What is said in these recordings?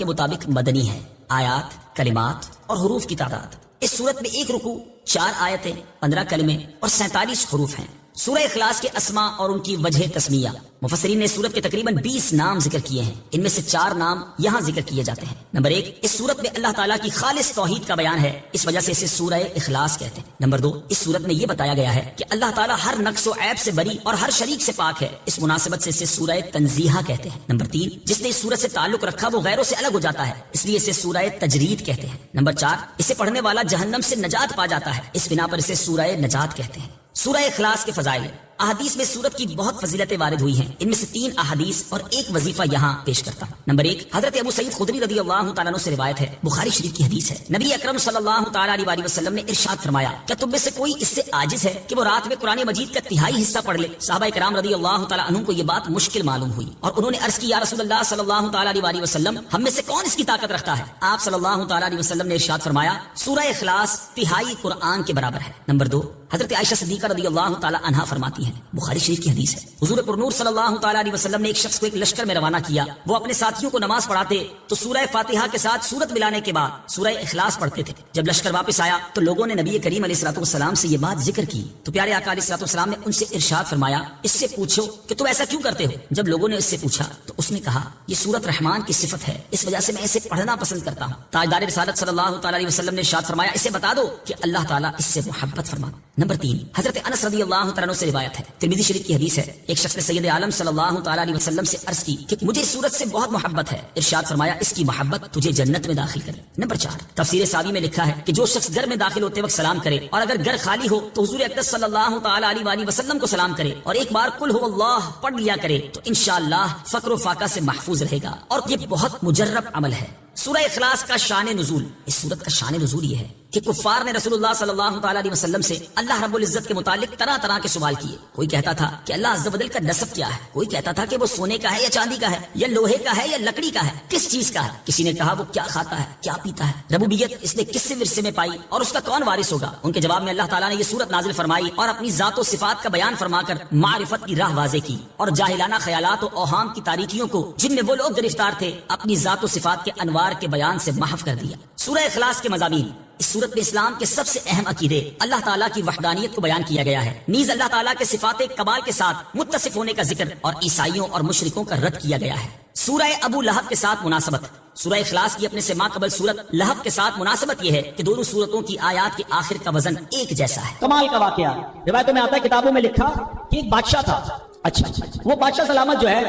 کے مطابق مدنی ہے۔ آیات، کلمات اور حروف کی تعداد: اس سورت میں 1 رکوع، 4 آیتیں، 15 کلمے اور 47 حروف ہیں۔ سورہ اخلاص کے اسماء اور ان کی وجہ تسمیہ: مفسرین نے سورت کے تقریباً 20 نام ذکر کیے ہیں، ان میں سے 4 نام یہاں ذکر کیے جاتے ہیں۔ نمبر 1، اس سورت میں اللہ تعالیٰ کی خالص توحید کا بیان ہے، اس وجہ سے اسے سورہ اخلاص کہتے ہیں۔ نمبر 2، اس سورت میں یہ بتایا گیا ہے کہ اللہ تعالیٰ ہر نقص و عیب سے بری اور ہر شریک سے پاک ہے، اس مناسبت سے اسے سورہ تنزیہ کہتے ہیں۔ نمبر 3، جس نے اس سورت سے تعلق رکھا وہ غیروں سے الگ ہو جاتا ہے، اس لیے اسے سورہ تجرید کہتے ہیں۔ نمبر 4، اسے پڑھنے والا جہنم سے نجات پا جاتا ہے، اس بنا پر اسے سورہ نجات کہتے ہیں۔ سورہ اخلاص کے فضائل: احادیث میں سورت کی بہت فضیلتیں وارد ہوئی ہیں، ان میں سے 3 احادیث اور 1 وظیفہ یہاں پیش کرتا ہوں۔ نمبر 1، حضرت ابو سعید خدری رضی اللہ تعالیٰ عنہ سے روایت ہے، بخاری شریف کی حدیث ہے، نبی اکرم صلی اللہ تعالیٰ علیہ وسلم نے ارشاد فرمایا، کیا تم میں سے کوئی اس سے عاجز ہے کہ وہ رات میں قرآن مجید کا 1/3 حصہ پڑھ لے؟ صحابہ کرام رضی اللہ تعالیٰ عنہ کو یہ بات مشکل معلوم ہوئی اور انہوں نے عرض کی، یا رسول اللہ صلی اللہ تعالیٰ علیہ وسلم، ہم میں سے کون اس کی طاقت رکھتا ہے؟ آپ صلی اللہ تعالیٰ علیہ وسلم نے ارشاد فرمایا، سورہ اخلاص 1/3 قرآن کے برابر ہے۔ نمبر 2، حضرت عائشہ صدیقہ رضی اللہ تعالیٰ عنہا فرماتی ہیں، بخاری شریف کی حدیث ہے، حضور پرنور صلی اللہ تعالیٰ علیہ وسلم نے ایک شخص کو ایک لشکر میں روانہ کیا، وہ اپنے ساتھیوں کو نماز پڑھاتے تو سورہ فاتحہ کے ساتھ سورت ملانے کے بعد سورہ اخلاص پڑھتے تھے۔ جب لشکر واپس آیا تو لوگوں نے نبی کریم علیہ الصلوۃ والسلام سے یہ بات ذکر کی تو پیارے آقا علیہ الصلوۃ والسلام نے ان سے ارشاد فرمایا، اس سے پوچھو کہ تم ایسا کیوں کرتے ہو؟ جب لوگوں نے اس سے پوچھا تو اس نے کہا، یہ سورت رحمان کی صفت ہے، اس وجہ سے میں اسے پڑھنا پسند کرتا ہوں۔ تاجدار رسالت صلی اللہ تعالیٰ علیہ وسلم نے ارشاد فرمایا، اسے بتا دو کہ اللہ تعالیٰ اس سے محبت فرماتا۔ نمبر 3، حضرت انس رضی اللہ تعالیٰ عنہ سے روایت ہے، ترمذی شریف کی حدیث ہے، ایک شخص نے سید عالم صلی اللہ تعالیٰ علیہ وسلم سے عرض کی کہ مجھے اس سورت سے بہت محبت ہے، ارشاد فرمایا، اس کی محبت تجھے جنت میں داخل کرے۔ نمبر 4، تفسیر ساوی میں لکھا ہے کہ جو شخص گھر میں داخل ہوتے وقت سلام کرے اور اگر گھر خالی ہو تو حضور اقدس صلی اللہ تعالیٰ علیہ وسلم کو سلام کرے اور ایک بار قل هو اللہ پڑھ لیا کرے تو انشاءاللہ فقر و فاقہ سے محفوظ رہے گا، اور یہ بہت مجرب عمل ہے۔ سورہ اخلاص کا شان نزول: اس سورت کا شان نزول یہ ہے کہ کفار نے رسول اللہ صلی اللہ تعالیٰ علیہ وسلم سے اللہ رب العزت کے متعلق طرح طرح کے سوال کیے۔ کوئی کہتا تھا کہ اللہ عز و جل کا نسب کیا ہے، کوئی کہتا تھا کہ وہ سونے کا ہے یا چاندی کا ہے یا لوہے کا ہے یا لکڑی کا ہے، کس چیز کا ہے؟ کسی نے کہا وہ کیا کھاتا ہے، کیا پیتا ہے، ربوبیت اس نے کس سے ورثے میں پائی اور اس کا کون وارث ہوگا؟ ان کے جواب میں اللہ تعالیٰ نے یہ سورت نازل فرمائی اور اپنی ذات و صفات کا بیان فرما کر معرفت کی راہ واضح کی اور جاہلانہ خیالات و اوہام کی تاریکیوں کو جن میں وہ لوگ گرفتار تھے اپنی ذات و صفات کے انوار کے بیان سے محو کر دیا۔ سورہ اخلاص کے مضامین: اس سورت میں اسلام کے سب سے اہم عقیدے اللہ تعالیٰ کی وحدانیت کو بیان کیا گیا ہے، نیز اللہ تعالیٰ کے صفات کمال کے ساتھ متصف ہونے کا ذکر اور عیسائیوں اور مشرکوں کا رد کیا گیا ہے۔ سورہ ابو لہب کے ساتھ مناسبت: سورہ اخلاص کی اپنے سے ماں قبل سورت لہب کے ساتھ مناسبت یہ ہے کہ دونوں سورتوں کی آیات کے آخر کا وزن ایک جیسا ہے۔ کمال کا واقعہ روایتوں میں آتا ہے، کتابوں میں لکھا کہ ایک بادشاہ تھا، اچھا وہ بادشاہ سلامت جو ہے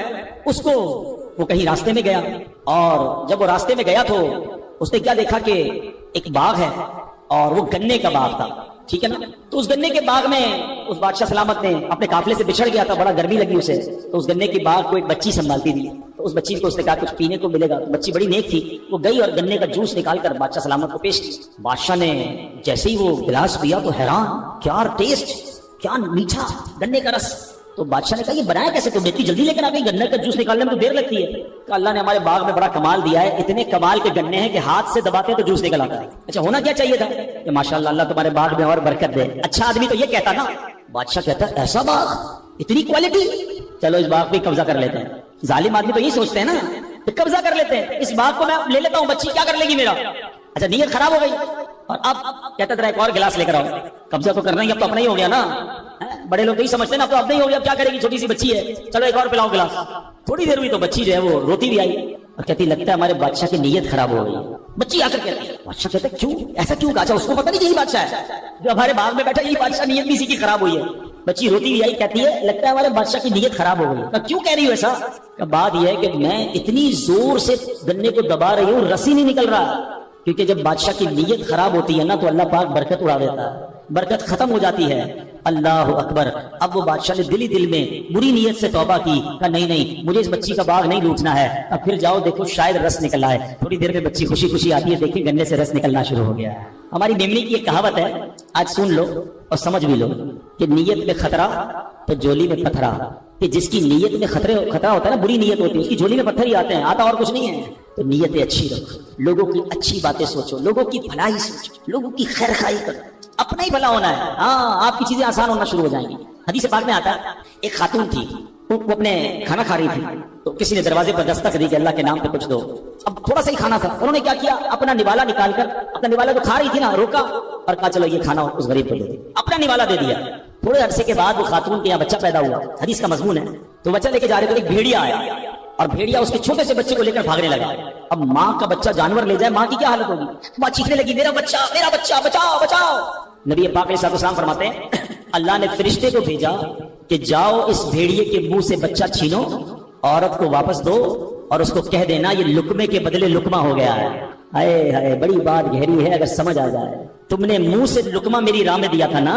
اس کو وہ کہیں راستے میں گیا، اور جب وہ راستے میں گیا تو اس نے کیا دیکھا کہ ایک باغ ہے اور وہ گنے کا باغ تھا، ٹھیک ہے نا؟ تو اس گنے کے باغ میں اس بادشاہ سلامت نے اپنے قافلے سے بچھڑ گیا تھا، بڑا گرمی لگی اسے، تو اس گنے کے باغ کو ایک بچی سنبھالتی تھی، تو اس بچی کو اس نے کہا کچھ پینے کو ملے گا، تو بچی بڑی نیک تھی، وہ گئی اور گنے کا جوس نکال کر بادشاہ سلامت کو پیش کیا۔ بادشاہ نے جیسے ہی وہ گلاس پیا تو حیران، کیا ٹیسٹ، کیا میٹھا گنے کا رس۔ تو بادشاہ نے کہا یہ بنایا کیسے تم نے، اتنی جلدی لیکن آ گئی، گنے کا جوس نکالنے میں تو دیر لگتی ہے۔ کہ اللہ نے ہمارے باغ میں بڑا کمال دیا ہے، اتنے کمال کے گنے ہیں کہ ہاتھ سے دباتے ہیں تو جوس نکل آتا ہے۔ اچھا ہونا کیا چاہیے تھا کہ ماشاءاللہ اللہ تمہارے باغ میں اور برکت دے۔ اچھا آدمی تو یہ کہتا نا، بادشاہ کہتا ہے ایسا باغ، اتنی کوالٹی، چلو اس باغ پہ قبضہ کر لیتے ہیں۔ ظالم آدمی تو یہی سوچتے ہیں نا کہ قبضہ کر لیتے ہیں، اس باغ کو میں لے لیتا ہوں، بچی کیا کر لے گی میرا۔ اچھا نیت خراب ہو گئی اور اب کہتا تھا ایک اور گلاس لے کر آؤ، قبضہ تو کرنا ہی اب تو اپنا ہی ہو گیا نا، بڑے لوگ یہی سمجھتے ہیں نا اب تو اپنا ہی ہو گیا، اب کیا کرے گی، چھوٹی سی بچی ہے، چلو ایک اور پلاؤ گلاس۔ تھوڑی دیر ہوئی تو بچی جو ہے وہ روتی بھی آئی اور کہتی لگتا ہے ہمارے بادشاہ کی نیت خراب ہو گئی۔ بچی آ کر کہتی ہے، بادشاہ کہتے کیوں ایسا کیوں کہا؟ اچھا اس کو پتہ نہیں یہی بادشاہ ہے جو ہمارے باغ میں بیٹھا، یہی بادشاہ نیت بھی اسی کی خراب ہوئی ہے۔ بچی روتی بھی آئی، کہتی ہے لگتا ہے ہمارے بادشاہ کی نیت خراب ہو گئی۔ کیوں کہہ رہی ہو ایسا؟ بات یہ ہے کہ میں اتنی زور سے گنے کو دبا رہی ہوں، رسی نہیں نکل رہا، کیونکہ جب بادشاہ کی نیت خراب ہوتی ہے نا تو اللہ پاک برکت اڑا دیتا ہے، برکت ختم ہو جاتی ہے۔ اللہ اکبر۔ اب وہ بادشاہ نے دل ہی دل میں بری نیت سے توبہ کی، کہا نہیں نہیں مجھے اس بچی کا باغ نہیں لوٹنا ہے، اب پھر جاؤ دیکھو شاید رس نکل آئے۔ تھوڑی دیر میں بچی خوشی خوشی آتی ہے، دیکھیں گنے سے رس نکلنا شروع ہو گیا ہے۔ ہماری میمنی کی ایک کہاوت ہے، آج سن لو اور سمجھ بھی لو کہ نیت میں خطرہ تو جولی میں پتھرا، کہ جس کی نیت میں خطرہ ہوتا ہے نا، بری نیت ہوتی ہے، اس کی جولی میں پتھر ہی آتے ہیں، آتا اور کچھ نہیں ہے۔ تو نیتیں اچھی رکھو، لوگوں کی اچھی باتیں سوچو، لوگوں کی بھلائی سوچو، لوگوں کی خیر خواہی کرو، اپنا ہی بھلا ہونا ہے، ہاں آپ کی چیزیں آسان ہونا شروع ہو جائیں گی۔ حدیث پاک میں آتا ہے ایک خاتون تھی، وہ اپنے کھانا کھا رہی تھی تو کسی نے دروازے پر دستک دی کہ اللہ کے نام پہ کچھ دو۔ اب تھوڑا سا ہی کھانا تھا، انہوں نے کیا کیا، اپنا نوالا نکال کر، اپنا نوالا جو کھا رہی تھی نا روکا اور کہا چلو یہ کھانا اس غریب کو دے دے، اپنا نوالا دے دیا۔ تھوڑے عرصے کے بعد وہ خاتون کے یہاں بچہ پیدا ہوا، حدیث کا مضمون ہے، تو بچہ لے کے جا رہے تھے، ایک بھیڑیا آیا اور بھیڑیا اس کے چھوٹے سے بچے کو لے کر بھاگنے لگا۔ اب ماں کا بچہ جانور لے جائے، ماں کی کیا حالت ہوگی؟ ماں چیخنے لگی میرا بچہ بچاؤ بچاؤ۔ نبی پاک علیہ الصلوۃ والسلام فرماتے ہیں اللہ نے فرشتے کو بھیجا کہ جاؤ اس بھیڑیے کے منہ سے بچہ چھینو، عورت کو واپس دو اور اس کو کہہ دینا یہ لقمے کے بدلے لقمہ ہو گیا ہے۔ ہائے ہائے بڑی بات گہری ہے، اگر سمجھ آ جائے۔ تم نے منہ سے لقمہ میری راہ میں دیا تھا نا،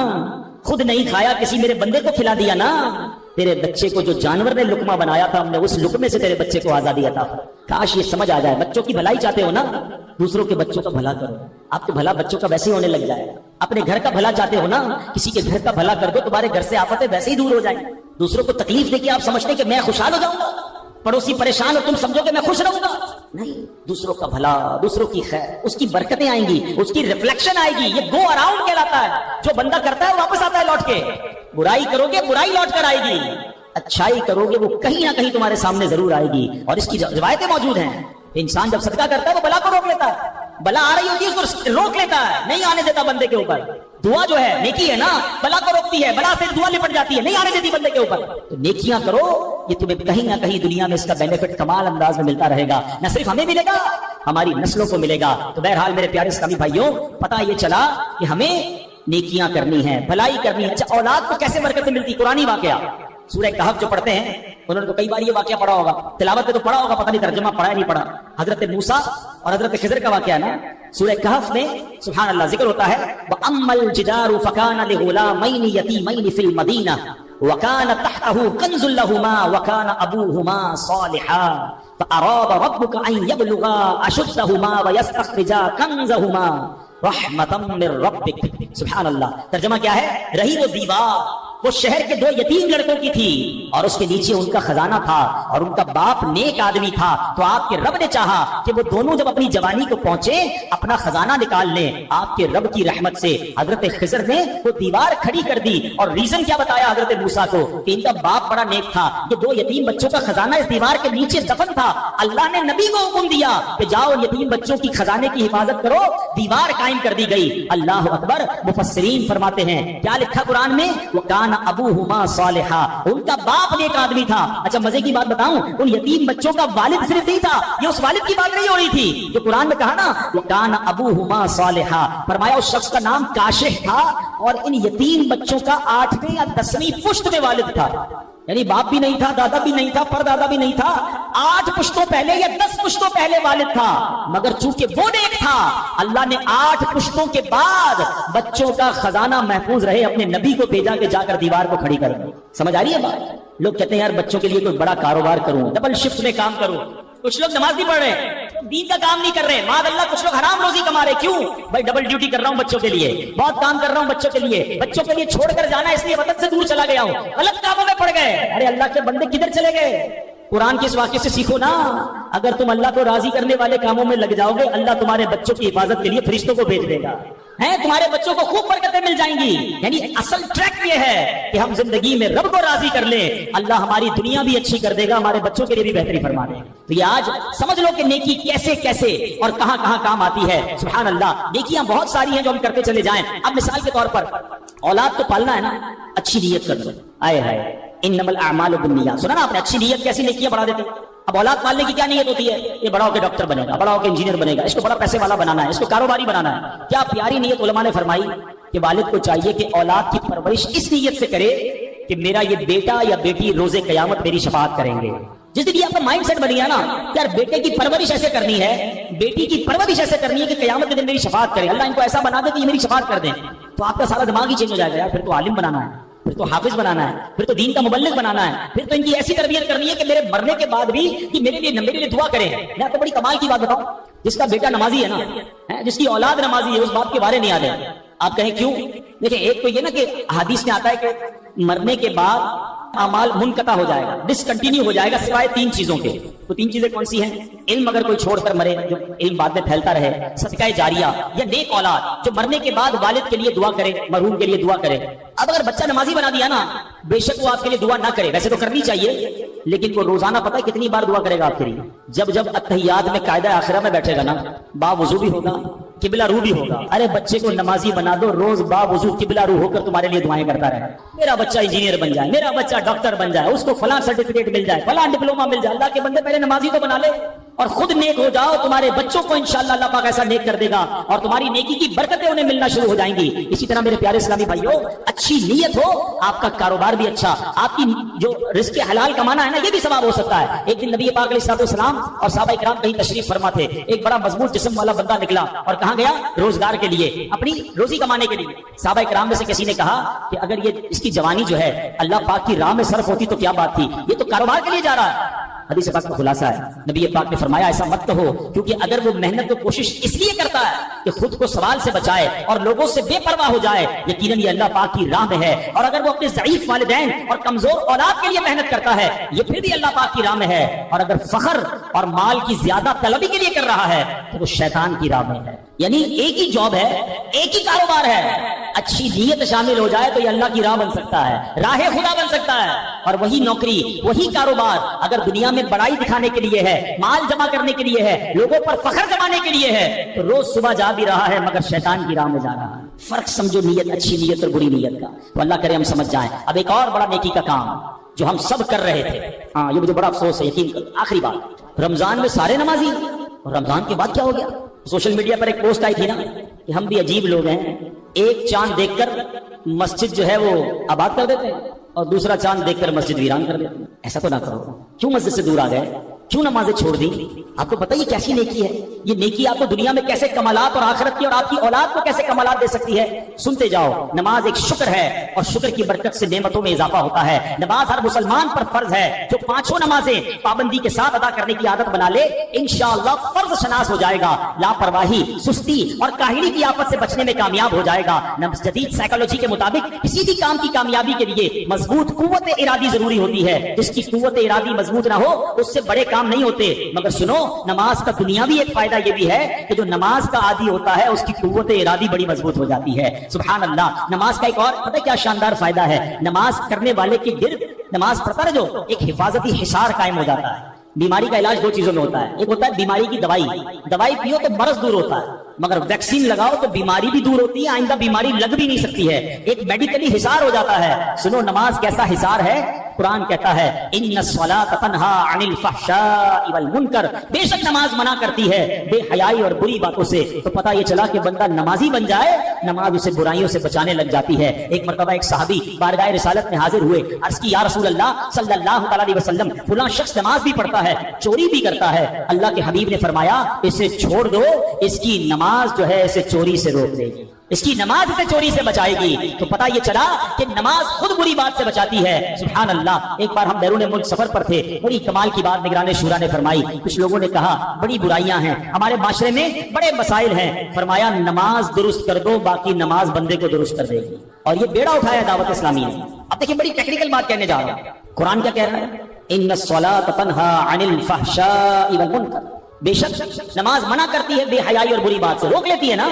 خود نہیں کھایا، کسی میرے بندے کو کھلا دیا نا۔ تیرے بچے کو جو جانور نے لقمہ بنایا تھا، ہم نے اس لقمے سے تیرے بچے کو آزادی عطا کی۔ کاش یہ سمجھ آ جائے۔ بچوں کی بھلائی چاہتے ہو نا، دوسروں کے بچوں کا بھلا کرو، آپ کے بھلا بچوں کا ویسے ہی ہونے لگ جائے گا۔ اپنے گھر کا بھلا چاہتے ہو نا، کسی کے گھر کا بھلا کر دو، تمہارے گھر سے آفتیں ویسے ہی دور ہو جائیں۔ دوسروں کو تکلیف دے کے آپ سمجھتے کہ میں خوشحال ہو جاؤں گا، پڑوسی پریشان ہو تم سمجھو کہ میں خوش رہوں گا، نہیں۔ دوسروں کا بھلا، دوسروں کی خیر، اس کی برکتیں آئیں گی، اس کی ریفلیکشن آئے گی۔ یہ گو اراؤنڈ کہلاتا ہے، جو بندہ کرتا ہے واپس آتا ہے لوٹ کے۔ برائی کرو گے برائی لوٹ کر آئے گی، اچھائی کرو گے وہ کہیں نہ کہیں تمہارے سامنے ضرور آئے گی، اور اس کی روایتیں موجود ہیں۔ انسان جب صدقہ کرتا ہے وہ بلا کو روک لیتا ہے، بلا آ رہی ہوتی ہے اس کو روک لیتا ہے، نہیں آنے دیتا بندے کے اوپر۔ دعا جو ہے نیکی ہے نا، بلا کو روکتی ہے، بلا سے دعا لپٹ جاتی ہے، نہیں آنے دیتی بندے کے اوپر۔ تو نیکیاں کرو، یہ تمہیں کہیں نہ کہیں دنیا میں اس کا بینیفٹ کمال انداز میں ملتا رہے گا، نہ صرف ہمیں ملے گا، ہماری نسلوں کو ملے گا۔ تو بہرحال میرے پیارے اسلامی بھائیوں، پتہ یہ چلا کہ ہمیں نیکیاں کرنی ہے، بھلائی کرنی ہے۔ اچھا اولاد کو کیسے برکتیں ملتی؟ قرآنی واقعہ سورہ کہف جو پڑھتے ہیں انہوں نے تو کئی بار یہ واقعہ پڑھا ہوگا، تلاوت میں تو پڑھا ہوگا، پتہ نہیں ترجمہ پڑھا ہے نہیں پڑھا۔ حضرت موسیٰ اور حضرت خضر کا واقعہ نا سورہ کہف میں سبحان اللہ ذکر ہوتا ہے، وَأَمَّا الْجِدَارُ فَكَانَ لِغُلَامَيْنِ يَتِيمَيْنِ فِي الْمَدِينَةِ وَكَانَ تَحْتَهُ كَنْزٌ لَهُمَا وَكَانَ أَبُوهُمَا صَالِحًا فَأَرَادَ رَبُّكَ أَن يَبْلُغَا أَشُدَّهُمَا وَيَسْتَخْرِجَا كَنْزَهُمَا رَحْمَةً مِّن رَّبِّكَ۔ سبحان اللہ۔ ترجمہ کیا ہے؟ رہی وہ دیوار وہ شہر کے دو یتیم لڑکوں کی تھی اور اس کے نیچے ان کا خزانہ تھا اور ان کا باپ نیک آدمی تھا، تو آپ کے رب نے چاہا کہ وہ دونوں جب اپنی جوانی کو پہنچے اپنا خزانہ نکال لیں۔ آپ کے رب کی رحمت سے حضرت خضر نے وہ دیوار کھڑی کر دی، اور ریزن کیا بتایا حضرت موسیٰ کو کہ ان کا باپ بڑا نیک تھا، یہ دو یتیم بچوں کا خزانہ اس دیوار کے نیچے دفن تھا۔ اللہ نے نبی کو حکم دیا کہ جاؤ یتیم بچوں کی خزانے کی حفاظت کرو، دیوار قائم کر دی گئی۔ اللہ اکبر۔ مفسرین فرماتے ہیں کیا لکھا قرآن میں؟ وَكَانَ أَبُوهُمَا صَالِحًا، ان کا باپ نیک آدمی تھا۔ اچھا مزے کی بات بتاؤں، ان یتیم بچوں کا والد صرف نہیں تھا، یہ اس والد کی بات نہیں ہو رہی تھی جو قرآن میں کہا نا وَكَانَ أَبُوهُمَا صَالِحًا، فرمایا اس شخص کا نام کاشح تھا اور ان یتیم بچوں کا 8ویں یا 10ویں پشت میں والد تھا، یعنی باپ بھی نہیں تھا، دادا بھی نہیں تھا، پردادا بھی نہیں تھا، 8 پشتوں پہلے یا 10 پشتوں پہلے والد تھا، مگر چونکہ وہ نیک تھا اللہ نے 8 پشتوں کے بعد بچوں کا خزانہ محفوظ رہے اپنے نبی کو بھیجا کہ جا کر دیوار کو کھڑی کرو۔ سمجھ آ رہی ہے بات؟ لوگ کہتے ہیں یار بچوں کے لیے کوئی بڑا کاروبار کروں، ڈبل شفٹ میں کام کروں۔ کچھ لوگ نماز بھی پڑھ رہے ہیں، دین کا کام نہیں کر رہے، معاذ اللہ کچھ لوگ حرام روزی کما رہے۔ کیوں بھائی؟ ڈبل ڈیوٹی کر رہا ہوں بچوں کے لیے، بہت کام کر رہا ہوں بچوں کے لیے، بچوں کے لیے چھوڑ کر جانا اس لیے وطن سے دور چلا گیا ہوں، غلط کاموں میں پڑ گئے۔ ارے اللہ کے بندے کدھر چلے گئے؟ قرآن کے اس واقعے سے سیکھو نا، اگر تم اللہ کو راضی کرنے والے کاموں میں لگ جاؤ گے اللہ تمہارے بچوں کی حفاظت کے لیے فرشتوں کو بھیج دے گا، تمہارے بچوں کو خوب برکتیں مل جائیں گی۔ یعنی اصل ٹریک یہ ہے کہ ہم زندگی میں رب کو راضی کر لیں، اللہ ہماری دنیا بھی اچھی کر دے گا، ہمارے بچوں کے لیے بھی بہتری فرما دے گا۔ تو یہ آج سمجھ لو کہ نیکی کیسے کیسے اور کہاں کہاں کام آتی ہے۔ سبحان اللہ، نیکیاں بہت ساری ہیں جو ہم کرتے چلے جائیں۔ اب مثال کے طور پر اولاد تو پالنا ہے نا، اچھی نیت کر لو، آئے ہائے انما الاعمال بالنیات، سنا نا آپ نے؟ اچھی نیت کیسی نیکیاں بڑھا دیتے۔ اب اولاد پالنے کی کیا نیت ہوتی ہے؟ یہ بڑا ہو کے ڈاکٹر بنے گا، بڑا ہو کے انجینئر بنے گا، اس کو بڑا پیسے والا بنانا ہے، اس کو کاروباری بنانا ہے۔ کیا پیاری نیت علماء نے فرمائی کہ والد کو چاہیے کہ اولاد کی پرورش اس نیت سے کرے کہ میرا یہ بیٹا یا بیٹی روز قیامت میری شفاعت کریں گے۔ جس دن یہ آپ کا مائنڈ سیٹ بن گیا نا یار بیٹے کی پرورش ایسے کرنی ہے، بیٹی کی پرورش ایسے کرنی ہے کہ قیامت کے دن میری شفاعت کرے، اللہ ان کو ایسا بنا دے کہ یہ میری شفاعت کر دیں، تو آپ کا سارا دماغ ہی چینج ہو جائے گا۔ یار پھر تو عالم بنانا ہے، پھر تو حافظ بنانا ہے، پھر تو دین کا مبلغ بنانا ہے، پھر تو ان کی ایسی تربیت کرنی ہے کہ میرے مرنے کے بعد بھی کہ میرے لیے دعا کریں۔ میں آپ کو بڑی کمال کی بات بتاؤں، جس کا بیٹا نمازی ہے نا، جس کی اولاد نمازی ہے، اس بات کے بارے نہیں آتے۔ آپ کہیں کیوں؟ دیکھیں ایک تو یہ نا کہ حدیث میں آتا ہے کہ مرنے کے بعد اعمال منقطع ہو جائے گا، ڈسکنٹینیو ہو جائے گا سوائے 3 چیزوں کے. تو 3 چیزیں کون سی ہیں؟ علم اگر کوئی چھوڑ کر مرے، جو علم بعد میں پھیلتا رہے، صدقہ جاریہ یا نیک اولاد جو مرنے کے بعد والد کے لیے دعا کرے، مرحوم کے لیے دعا کرے. اب اگر بچہ نمازی بنا دیا نا، بے شک وہ آپ کے لیے دعا نہ کرے، ویسے تو کرنی چاہیے، لیکن وہ روزانہ پتہ ہے کتنی بار دعا کرے گا آپ کے لیے؟ جب اتحیات میں قاعدہ آخرہ میں بیٹھے گا نا، با وضو بھی ہوگا، قبلہ رو بھی ہوگا. ارے بچے کو نمازی بنا دو، روز با وضو قبلہ رو ہو کر تمہارے لیے دعائیں کرتا رہے. میرا بچہ انجینئر بن جائے، میرا بچہ ڈاکٹر بن جائے، اس کو فلاں سرٹیفکیٹ مل جائے، فلاں ڈپلوما مل جائے. اللہ کے بندے پہلے نمازی تو بنا لے اور خود نیک ہو جاؤ، تمہارے بچوں کو انشاءاللہ اللہ پاک ایسا نیک کر دے گا اور تمہاری نیکی کی برکتیں انہیں ملنا شروع ہو جائیں گی. اسی طرح میرے پیارے اسلامی بھائیوں، اچھی نیت ہو، آپ کا کاروبار بھی اچھا، آپ کی جو رزق حلال کمانا ہے نا، یہ بھی ثواب ہو سکتا ہے. ایک دن نبی پاک علیہ السلام اور صحابہ کرام کہیں تشریف فرما تھے. ایک بڑا مضبوط جسم والا بندہ نکلا اور کہاں گیا؟ روزگار کے لیے، اپنی روزی کمانے کے لیے. صحابہ کرام میں سے کسی نے کہا کہ اگر یہ اس کی جوانی جو ہے اللہ پاک کی راہ میں صرف ہوتی تو کیا بات تھی، یہ تو کاروبار کے لیے جا رہا ہے. حدیث پاک کا خلاصہ ہے، نبی پاک نے فرمایا ایسا مت کہو، کیونکہ اگر وہ محنت و کوشش اس لیے کرتا ہے کہ خود کو سوال سے بچائے اور لوگوں سے بے پرواہ ہو جائے، یقیناً یہ اللہ پاک کی راہ میں ہے. اور اگر وہ اپنے ضعیف والدین اور کمزور اولاد کے لیے محنت کرتا ہے، یہ پھر بھی اللہ پاک کی راہ میں ہے. اور اگر فخر اور مال کی زیادہ طلبی کے لیے کر رہا ہے تو وہ شیطان کی راہ میں ہے. یعنی ایک ہی جاب ہے، ایک ہی کاروبار ہے، اچھی نیت شامل ہو جائے تو یہ اللہ کی راہ بن سکتا ہے، راہ خدا بن سکتا ہے. اور وہی نوکری، وہی کاروبار اگر دنیا میں بڑائی دکھانے کے لیے ہے، مال جمع کرنے کے لیے ہے، لوگوں پر فخر جمانے کے لیے ہے، تو روز صبح جا بھی رہا ہے مگر شیطان کی راہ میں جا رہا ہے. فرق سمجھو نیت، اچھی نیت اور بری نیت کا. تو اللہ کرے ہم سمجھ جائیں. اب ایک اور بڑا نیکی کا کام جو ہم سب کر رہے تھے، ہاں یہ مجھے بڑا افسوس ہے، یقین کرو. آخری بات، رمضان میں سارے نمازی، اور رمضان کے بعد کیا ہو گیا؟ سوشل میڈیا پر ایک پوسٹ آئی تھی نا کہ ہم بھی عجیب لوگ ہیں، ایک چاند دیکھ کر مسجد جو ہے وہ آباد کر دیتے ہیں اور دوسرا چاند دیکھ کر مسجد ویران کر دیتے ہیں. ایسا تو نہ کرو. کیوں مسجد سے دور آ گئے؟ کیوں نمازیں چھوڑ دی؟ آپ کو پتہ یہ کیسی نیکی ہے؟ یہ نیکی آپ کو دنیا میں کیسے کمالات اور آخرت کی اور آپ کی اولاد کو کیسے کمالات دے سکتی ہے. سنتے جاؤ. نماز ایک شکر ہے اور شکر کی برکت سے نعمتوں میں اضافہ ہوتا ہے. نماز ہر مسلمان پر فرض ہے. جو 5 نمازیں پابندی کے ساتھ ادا کرنے کی عادت بنا لے، انشاءاللہ فرض شناس ہو جائے گا. لاپرواہی، سستی اور کاہلی کی آفت سے بچنے میں کامیاب ہو جائے گا. جدید سائیکالوجی کے مطابق کسی بھی کام کی کامیابی کے لیے مضبوط قوت ارادی ضروری ہوتی ہے. جس کی قوت ارادی مضبوط نہ ہو اس سے بڑے کام نہیں ہوتے. مگر سنو، نماز کا دنیاوی ایک فائدہ یہ بھی ہے کہ جو نماز کا عادی ہوتا ہے اس کی قوت ارادی بڑی مضبوط ہو جاتی ہے. سبحان اللہ. نماز کا ایک اور پتہ کیا شاندار فائدہ ہے؟ نماز کرنے والے کے گرد نماز پڑھتا ہے جو ایک حفاظتی حصار قائم ہو جاتا ہے. بیماری کا علاج 2 چیزوں میں ہوتا ہے. ایک ہوتا ہے بیماری کی دوائی پیو تو مرض دور ہوتا ہے، مگر ویکسین لگاؤ تو بیماری بھی دور ہوتی ہے، آئندہ بیماری لگ بھی نہیں سکتی ہے. ایک میڈیکلی حصار ہو جاتا ہے. سنو، نماز کیسا حصار ہے؟ قرآن کہتا ہے ان الصلاۃ تنہا عن الفحشاء والمنکر، بے شک نماز منع کرتی ہے بے حیائی اور بری باتوں سے. تو پتہ یہ چلا کہ بندہ نمازی بن جائے، نماز اسے برائیوں سے بچانے لگ جاتی ہے. ایک مرتبہ ایک صحابی بارگاہ رسالت میں حاضر ہوئے، عرض کی یا رسول اللہ صلی اللہ علیہ وسلم، فلاں شخص نماز بھی پڑھتا ہے، چوری بھی کرتا ہے. اللہ کے حبیب نے فرمایا اسے چھوڑ دو، اس کی نماز جو ہے اسے چوری سے روک دے گی، اس کی نماز اسے چوری سے بچائے گی. تو پتہ یہ چلا کہ نماز خود بری بات سے بچاتی ہے. سبحان اللہ. ایک بار ہم بیرون ملک سفر پر تھے، بڑی کمال کی بات نگران شورا نے فرمائی. کچھ لوگوں نے کہا بڑی برائیاں ہیں ہمارے معاشرے میں، بڑے مسائل ہیں. فرمایا نماز درست کر دو، باقی نماز بندے کو درست کر دے گی. اور یہ بیڑا اٹھایا دعوت اسلامی نے. اب دیکھیں بڑی ٹیکنیکل بات کہنے جا رہا ہوں. قرآن کیا کہہ رہا ہے؟ ان الصلاۃ تنہا عن الفحشاء والمنکر، بے شک نماز منع کرتی ہے بے حیائی اور بری بات سے، روک لیتی ہے نا.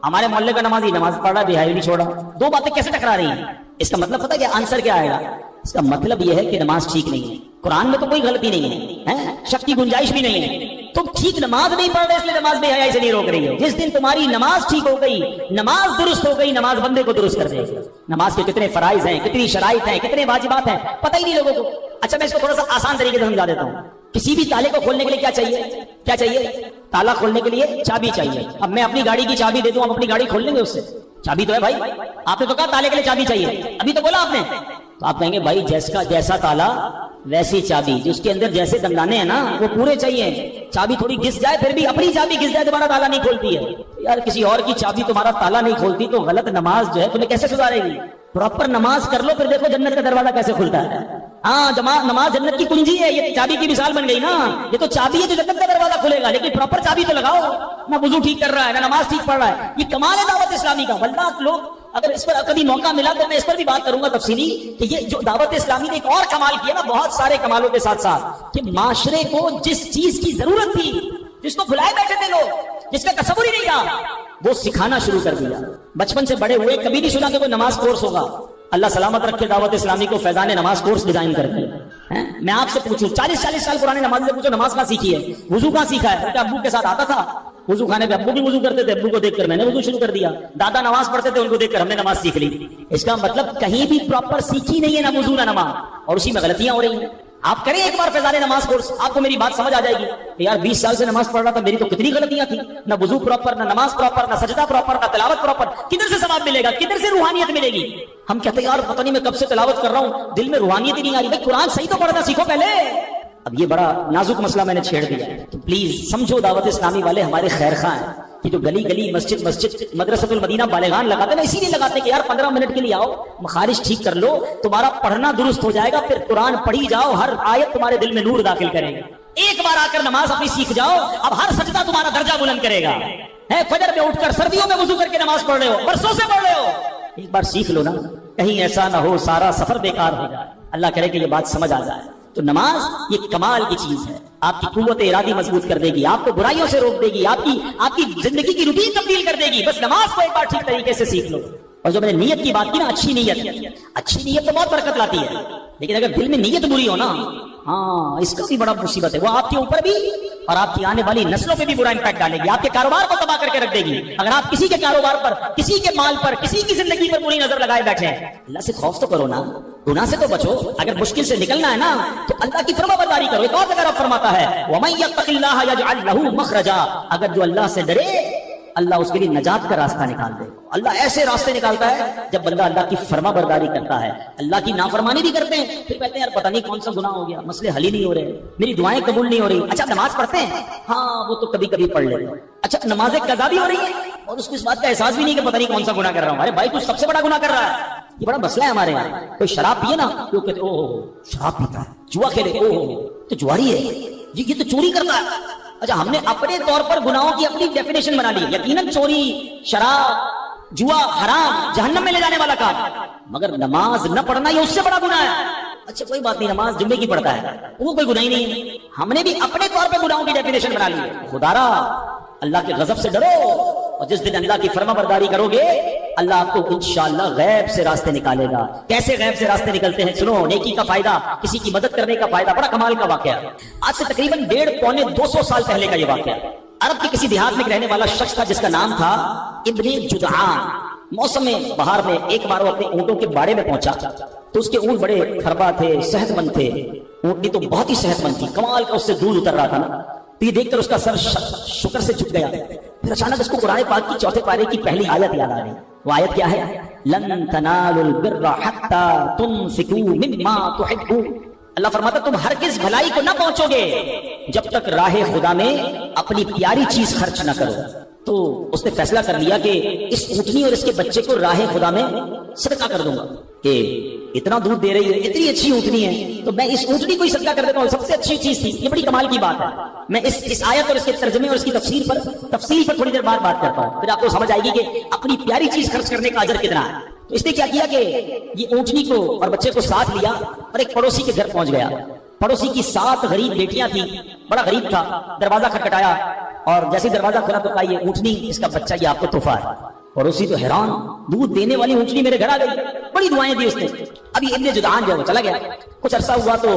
ہمارے محلے کا نمازی نماز پڑھ رہا ہے، بے حیائی نہیں چھوڑا. 2 باتیں کیسے ٹکرا رہی ہیں؟ اس کا مطلب پتہ کیا آنسر کیا آئے گا؟ اس کا مطلب یہ ہے کہ نماز ٹھیک نہیں ہے. قرآن میں تو کوئی غلطی نہیں ہے، شک کی گنجائش بھی نہیں ہے. تم ٹھیک نماز نہیں پڑھ رہے اس لیے نماز بے حیائی سے نہیں روک رہی ہے. جس دن تمہاری نماز ٹھیک ہو گئی، نماز درست ہو گئی، نماز بندے کو درست کر دے گی. نماز کے کتنے فرائض ہیں، کتنی شرائط ہیں، کتنے واجبات ہیں، پتہ ہی نہیں لوگوں کو. اچھا میں اس کو تھوڑا سا آسان طریقے سے سمجھا دیتا ہوں. کسی بھی تالے کو کھولنے کے لیے کیا چاہیے؟ تالا کھولنے کے لیے چابی چاہیے. اب میں اپنی گاڑی کی چابی دے دوں، ہم اپنی گاڑی کھول لیں گے اس سے؟ چابی تو ہے بھائی. آپ نے تو کہا تالے کے لیے چابی چاہیے، ابھی تو بولا آپ نے. تو آپ کہیں گے بھائی جیسا تالا ویسی چابی، جس کے اندر جیسے دندانے ہیں نا وہ پورے چاہیے. چابی تھوڑی گھس جائے، پھر بھی اپنی چابی گھس جائے تمہارا تالا نہیں کھولتی ہے. یار کسی اور کی چابی تمہارا تالا نہیں کھولتی تو غلط نماز جو ہے تمہیں کیسے سدھارے گی؟ پراپر نماز کر لو، پھر دیکھو جنت کا دروازہ کیسے کھلتا ہے. ہاں نماز جنت کی کنجی ہے. یہ چابی کی مثال بن گئی نا. یہ تو چابی ہے جو جنت کا دروازہ کھلے گا، لیکن پراپر چابی تو لگاؤ. نہ وضو ٹھیک کر رہا ہے، نہ نماز ٹھیک پڑھ رہا ہے. یہ کمال ہے دعوت اسلامی کا. واللہ لوگ اگر اس پر کبھی موقع ملا تو میں اس پر بھی بات کروں گا تفصیلی کہ یہ جو دعوت اسلامی نے ایک اور کمال کیا نا بہت سارے کمالوں کے ساتھ ساتھ کہ معاشرے کو جس چیز کی ضرورت تھی جس کو بھلائے بیٹھے تھے لوگ جس کا تصور ہی نہیں تھا وہ سکھانا شروع کر دیا. بچپن سے بڑے ہوئے کبھی نہیں سنا کہ کوئی نماز کورس ہوگا. اللہ سلامت رکھے دعوت اسلامی کو فیضان نماز کورس ڈیزائن کر دیا. میں آپ سے پوچھوں 40 سال پرانے نماز سے پوچھو نماز کہاں سیکھی ہے, وضو کہاں سیکھا ہے؟ کیا ابو کے ساتھ آتا تھا وضو خانے پہ؟ ابو بھی وضو کرتے تھے, ابو کو دیکھ کر میں نے وضو شروع کر دیا. دادا نماز پڑھتے تھے, ان کو دیکھ کر ہم نے نماز سیکھ لی. اس کا مطلب کہیں بھی پراپر سیکھی نہیں ہے نہ وضو نہ نماز, اور اسی میں غلطیاں ہو رہی ہیں. آپ کریں ایک بار فیضان نماز کورس, آپ کو میری بات سمجھ آ جائے گی کہ یار 20 سال سے نماز پڑھ رہا تھا, میری تو کتنی غلطیاں تھی, نہ وضو پراپر, نہ نماز پراپر, نہ سجدہ پراپر, نہ تلاوت پراپر. کدھر سے ثواب ملے گا, کدھر سے روحانیت ملے گی؟ ہم کہتے ہیں یار پتہ نہیں میں کب سے تلاوت کر رہا ہوں, دل میں روحانیت ہی نہیں آ رہی. بھائی قرآن صحیح تو پڑھنا سیکھو پہلے. اب یہ بڑا نازک مسئلہ میں نے چھیڑ دیا, تو پلیز سمجھو دعوت اسلامی والے ہمارے خیر خواہ ہیں کہ جو گلی گلی مسجد مدرسۃ المدینہ بالغان لگاتے ہیں نا, اسی لیے لگاتے ہیں کہ یار 15 منٹ کے لیے آؤ, مخارج ٹھیک کر لو, تمہارا پڑھنا درست ہو جائے گا, پھر قرآن پڑھی جاؤ, ہر آیت تمہارے دل میں نور داخل کرے گا. ایک بار آ کر نماز اپنی سیکھ جاؤ, اب ہر سجدہ تمہارا درجہ بلند کرے گا. فجر میں اٹھ کر سردیوں میں وضو کر کے نماز پڑھ رہے ہو, برسوں سے پڑھ رہے ہو, ایک بار سیکھ لو نا, کہیں ایسا نہ ہو سارا سفر بیکار ہو جائے. اللہ کرے کہ یہ بات سمجھ آ جائے. تو نماز یہ کمال کی چیز ہے, آپ کی قوت ارادی مضبوط کر دے گی, آپ کو برائیوں سے روک دے گی, آپ کی زندگی کی روٹین تبدیل کر دے گی. بس نماز کو ایک بار ٹھیک طریقے سے سیکھ لو. اور جو میں نے نیت کی بات کی نا, اچھی نیت تو بہت برکت لاتی ہے, لیکن اگر دل میں نیت بری ہو نا, ہاں اس کا بھی بڑا مصیبت ہے. وہ آپ کے اوپر بھی اور آپ کی آنے والی نسلوں پہ بھی برا امپیکٹ ڈالے گی, آپ کے کاروبار کو تباہ کر کے رکھ دے گی. اگر آپ کسی کے کاروبار پر, کسی کے مال پر, کسی کی زندگی پر بری نظر لگائے بیٹھے ہیں, اللہ سے خوف تو کرو نا, گناہ سے تو بچو. اگر مشکل سے نکلنا ہے نا تو اللہ کی فرما برداری کرو. ایک اور جگہ رب فرماتا ہے وَمَن يَتَّقِ اللَّهَ يَجْعَل لَهُ مَخْرَجًا, اگر جو اللہ سے ڈرے اللہ اس کے لیے نجات کا راستہ نکال دے. اللہ ایسے راستے نکالتا ہے جب بندہ اللہ کی فرما برداری کرتا ہے. اللہ کی نافرمانی بھی کرتے ہیں, پھر کہتے ہیں یار پتہ نہیں کون سا گناہ ہو گیا, مسئلے حل ہی نہیں ہو رہے, میری دعائیں قبول نہیں ہو رہی. اچھا نماز پڑھتے ہیں, ہاں وہ تو کبھی کبھی پڑھ لیتے ہیں. اچھا نماز قضا بھی ہو رہی ہے اور اس کو اس بات کا احساس بھی نہیں کہ پتہ نہیں کون سا گناہ کر رہا ہوں. ارے بھائی تو سب سے بڑا گناہ کر رہا ہے. یہ بڑا مسئلہ ہے ہمارے یہاں. کوئی شراب پیے نا تو کہتے اوہ شراب پیتا ہے, جوا کھیلے اوہ تو جواری ہے, یہ تو چوری کرتا ہے. اچھا ہم نے اپنے طور پر گناہوں کی اپنی ڈیفینیشن بنا لی. یقیناً چوری, شراب, جوا حرام, جہنم میں لے جانے والا کام, مگر نماز نہ پڑھنا یہ اس سے بڑا گناہ ہے. اچھا کوئی بات نہیں, نماز جمعے کی پڑھتا ہے, وہ کوئی گناہ ہی نہیں ہے. ہم نے بھی اپنے طور پہ گناہوں کی ڈیفینیشن بنا لی ہے. خدارا اللہ کے غضب سے ڈرو, اور جس دن اللہ کی فرما برداری کرو گے اللہ آپ کو انشاءاللہ غیب سے راستے نکالے گا. کیسے غیب سے راستے نکلتے ہیں سنو, نیکی کا فائدہ, کسی کی مدد کرنے کا فائدہ. بڑا کمال کا واقعہ, آج سے تقریباً 150-200 سال پہلے کا یہ واقعہ. عرب کے کسی دیہات میں رہنے والا شخص تھا جس کا نام تھا ابن جدعان. موسم بہار میں ایک بار وہ اپنے اونٹوں کے باڑے میں پہنچا تو اس کے اونٹ بڑے کھربا تھے, صحت مند تھے. اونٹنی تو بہت ہی صحت مند تھی, کمال کا اس سے دودھ اتر رہا تھا نا. تو یہ دیکھ کر اس کا سر شکر سے جھک گیا. پھر اچانک اس کو قرآن پاک کی 4 پارے کی پہلی آیت یاد آ رہی. وہ آیت کیا ہے؟ لن تنالوا البر حتى تنفقوا مما تحبون. اللہ فرماتا تم ہرگز بھلائی کو نہ پہنچو گے جب تک راہ خدا میں اپنی پیاری چیز خرچ نہ کرو. تو اس نے فیصلہ کر لیا کہ اس اونٹنی اور اس کے بچے کو راہ خدا میں صدقہ کر دوں گا. کہ اتنا دودھ دے رہی ہے, اتنی اچھی اونٹنی ہے, تو میں اس اونٹنی کو ہی صدقہ کر دیتا ہوں. سب سے اچھی چیز تھی. یہ بڑی کمال کی بات ہے. میں اس آیت اور اس کے ترجمے اور اس کی تفسیر پر تھوڑی دیر بعد بات کرتا ہوں, پھر آپ کو سمجھ آئے گی کہ اپنی پیاری چیز خرچ کرنے کا اجر کتنا ہے. تو اس نے کیا کیا کہ یہ اونٹنی کو اور بچے کو ساتھ لیا اور ایک پڑوسی کے گھر پہنچ گیا. پڑوسی کی 7 غریب بیٹیاں تھیں, بڑا غریب تھا. دروازہ کھٹکھٹایا اور جیسے دروازہ کھلا تو کہا یہ اونٹنی, اس کا بچہ, یہ آپ کو تحفہ ہے. پڑوسی تو حیران, دودھ دینے والی اونٹنی میرے گھر آ گئی, بڑی دعائیں دی اس نے. ابھی ابن جدعان جو چلا گیا, کچھ عرصہ ہوا تو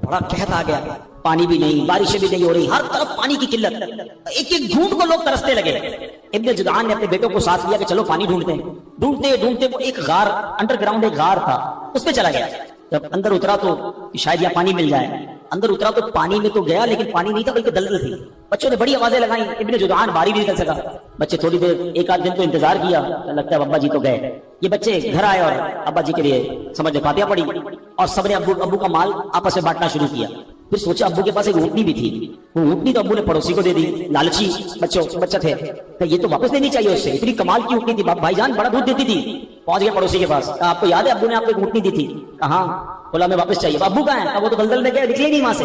بڑا قحط آ گیا. پانی بھی نہیں, بارشیں بھی نہیں ہو رہی, ہر طرف پانی کی قلت. ایک ایک گھونٹ کو لوگ ترستے لگے. ابن جدعان نے اپنے بیٹوں کو ساتھ لیا کہ چلو پانی ڈھونڈتے ہیں. ڈھونڈتے وہ ایک غار, انڈر گراؤنڈ ایک غار تھا, اس پہ چلا گیا. جب اندر اترا تو شاید یہاں پانی مل جائے. اندر اترا تو پانی میں تو گیا لیکن پانی نہیں تھا بلکہ دلدل تھی. بچوں نے بڑی آوازیں لگائیں, ابن جدعان باہر بھی نکل سکا. بچے تھوڑی دیر, 1 دن تو انتظار کیا, لگتا ہے ابا جی تو گئے. یہ بچے گھر آئے اور ابا جی کے لیے سمجھ فاتحہ پڑھی اور سب نے ابو کا مال آپس میں بانٹنا شروع کیا. پھر سوچا ابو کے پاس ایک اونٹنی بھی تھی, وہ اونٹنی تو ابو نے پڑوسی کو دے دی. لالچی بچہ تھے, تو یہ تو واپس لینی چاہیے اس سے, اتنی کمال کی اونٹنی تھی, بھائی جان بڑا دودھ دیتی تھی. پہنچ گیا پڑوسی کے پاس, آپ کو یاد ہے ابو نے آپ کو ایک اونٹنی دی تھی, کہاں بولا میں واپس چاہیے. ابو کہاں ہے؟ وہ تو دلدل میں گئے, نکلے نہیں وہاں سے.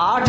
8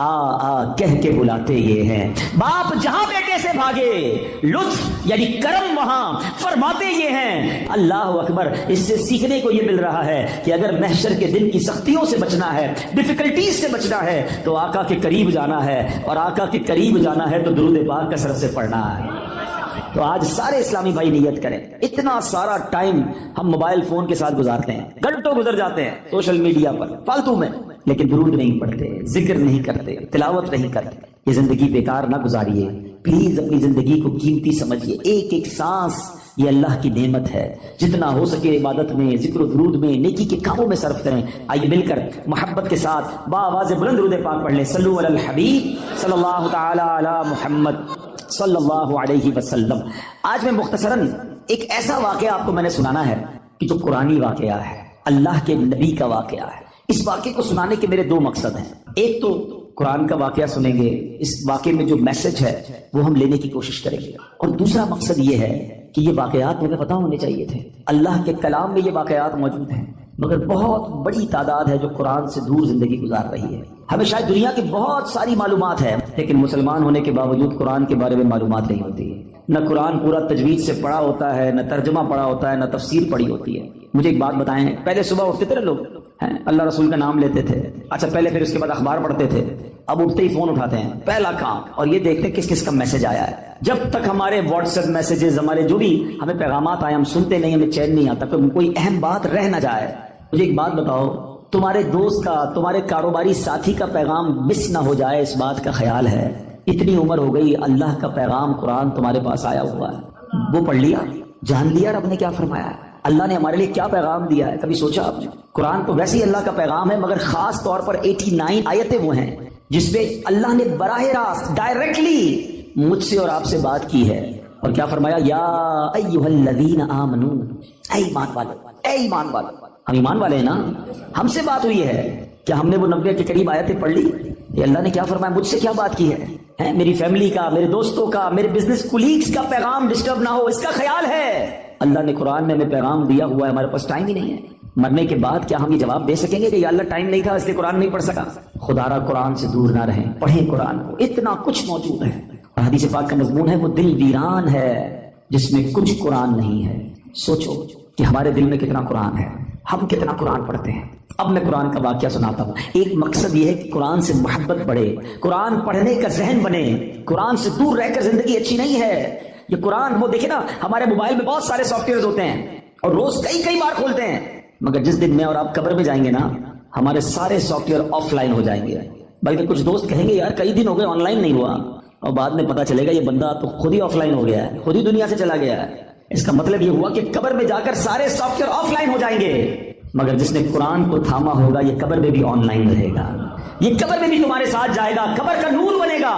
آ کہہ کے بلاتے یہ ہیں. باپ جہاں بیٹے سے بھاگے لطف یعنی کرم وہاں فرماتے یہ ہیں. اللہ اکبر. اس سے سیکھنے کو یہ مل رہا ہے کہ اگر محشر کے دن کی سختیوں سے بچنا ہے, ڈیفیکلٹیز سے بچنا ہے, تو آقا کے قریب جانا ہے, اور آقا کے قریب جانا ہے تو درود پاک کثرت سے پڑھنا ہے. تو آج سارے اسلامی بھائی نیت کریں. اتنا سارا ٹائم ہم موبائل فون کے ساتھ گزارتے ہیں, گھنٹوں گزر جاتے ہیں سوشل میڈیا پر فالتو میں, لیکن درود نہیں پڑھتے, ذکر نہیں کرتے, تلاوت نہیں کرتے. یہ زندگی بیکار نہ گزاریے پلیز. اپنی زندگی کو قیمتی سمجھیے. ایک ایک سانس یہ اللہ کی نعمت ہے. جتنا ہو سکے عبادت میں, ذکر و درود میں, نیکی کے کاموں میں صرف کریں. آئیے مل کر محبت کے ساتھ بآواز بلند درود پاک پڑھ لیں. صلو علی الحبیب صلی اللہ تعالی علی محمد صلی اللہ علیہ وسلم. آج میں مختصراً ایک ایسا واقعہ آپ کو میں نے سنانا ہے کہ جو قرآنی واقعہ ہے, اللہ کے نبی کا واقعہ ہے. اس واقعے کو سنانے کے میرے دو مقصد ہیں. ایک تو قرآن کا واقعہ سنیں گے, اس واقعے میں جو میسج ہے وہ ہم لینے کی کوشش کریں گے, اور دوسرا مقصد یہ ہے کہ یہ واقعات مجھے پتہ ہونے چاہیے تھے. اللہ کے کلام میں یہ واقعات موجود ہیں, مگر بہت بڑی تعداد ہے جو قرآن سے دور زندگی گزار رہی ہے. ہمیں شاید دنیا کی بہت ساری معلومات ہے, لیکن مسلمان ہونے کے باوجود قرآن کے بارے میں معلومات نہیں ہوتی ہے. نہ قرآن پورا تجوید سے پڑھا ہوتا ہے, نہ ترجمہ پڑھا ہوتا ہے, نہ تفسیر پڑھی ہوتی ہے. مجھے ایک بات بتائیں, پہلے صبح اٹھتے تھے لوگ, اللہ رسول کا نام لیتے تھے, اچھا پہلے پھر اس کے بعد اخبار پڑھتے تھے. اب اٹھتے ہی فون اٹھاتے ہیں, پہلا کام, اور یہ دیکھتے ہیں کس کس کا میسج آیا ہے. جب تک ہمارے واٹس ایپ میسیجز, ہمارے جو بھی ہمیں پیغامات آئے, ہم سنتے نہیں, ہمیں چین نہیں آتا کہ کوئی اہم بات رہ نہ جائے. مجھے ایک بات بتاؤ, تمہارے دوست کا, تمہارے کاروباری ساتھی کا پیغام مس نہ ہو جائے, اس بات کا خیال ہے؟ اتنی عمر ہو گئی, اللہ کا پیغام قرآن تمہارے پاس آیا ہوا ہے, وہ پڑھ لیا, جان لیا رب نے کیا فرمایا ہے, اللہ نے ہمارے لیے کیا پیغام دیا ہے. کبھی سوچا آپ نے؟ قرآن تو ویسے ہی اللہ کا پیغام ہے, مگر خاص طور پر 89 آیتیں وہ ہیں جس میں اللہ نے براہ راست ڈائریکٹلی مجھ سے اور آپ سے بات کی ہے. اور کیا فرمایا؟ یا ایھا الذین آمنو, اے ایمان والو, اے ایمان والو. ہم ایمان والے ہیں نا, ہم سے بات ہوئی ہے. کیا ہم نے وہ 90 کے قریب آیتیں پڑھ لی؟ یہ اللہ نے کیا فرمایا, مجھ سے کیا بات کی ہے, میری فیملی کا, میرے دوستوں کا, میرے بزنس کولیگز کا پیغام ڈسٹرب نہ ہو, اس کا خیال ہے. اللہ نے قرآن میں ہمیں پیغام دیا ہوا ہے, ہمارے پاس ٹائم ہی نہیں ہے. مرنے کے بعد کیا ہم یہ جواب دے سکیں گے کہ یا اللہ ٹائم نہیں تھا اس لیے قرآن نہیں پڑھ سکا؟ خدا را قرآن سے دور نہ رہیں, پڑھیں قرآن کو, اتنا کچھ موجود ہے. اور حدیث پاک کا مضمون ہے, وہ دل ویران ہے جس میں کچھ قرآن نہیں ہے. سوچو کہ ہمارے دل میں کتنا قرآن ہے, ہم کتنا قرآن پڑھتے ہیں. اب میں قرآن کا واقعہ سناتا ہوں. ایک مقصد یہ ہے کہ قرآن سے محبت بڑھے, قرآن پڑھنے کا ذہن بنے. قرآن سے دور رہ کر زندگی اچھی نہیں ہے. یہ قرآن, وہ دیکھیں نا, ہمارے موبائل میں بہت سارے سافٹ ویئر ہوتے ہیں اور روز کئی بار کھولتے ہیں, مگر جس دن میں اور آپ قبر میں جائیں گے نا, ہمارے سارے سافٹ ویئر آف لائن ہو جائیں گے. بلکہ کچھ دوست کہیں گے یار کئی دن ہو گئے آن لائن نہیں ہوا, اور بعد میں پتا چلے گا یہ بندہ تو خود ہی آف لائن ہو گیا ہے, خود ہی دنیا سے چلا گیا ہے. اس کا مطلب یہ ہوا کہ قبر میں جا کر سارے سافٹ ویئر آف لائن ہو جائیں گے, مگر جس نے قرآن کو تھاما ہوگا یہ قبر میں بھی آن لائن رہے گا, یہ قبر میں بھی تمہارے ساتھ جائے گا, قبر کا نور بنے گا.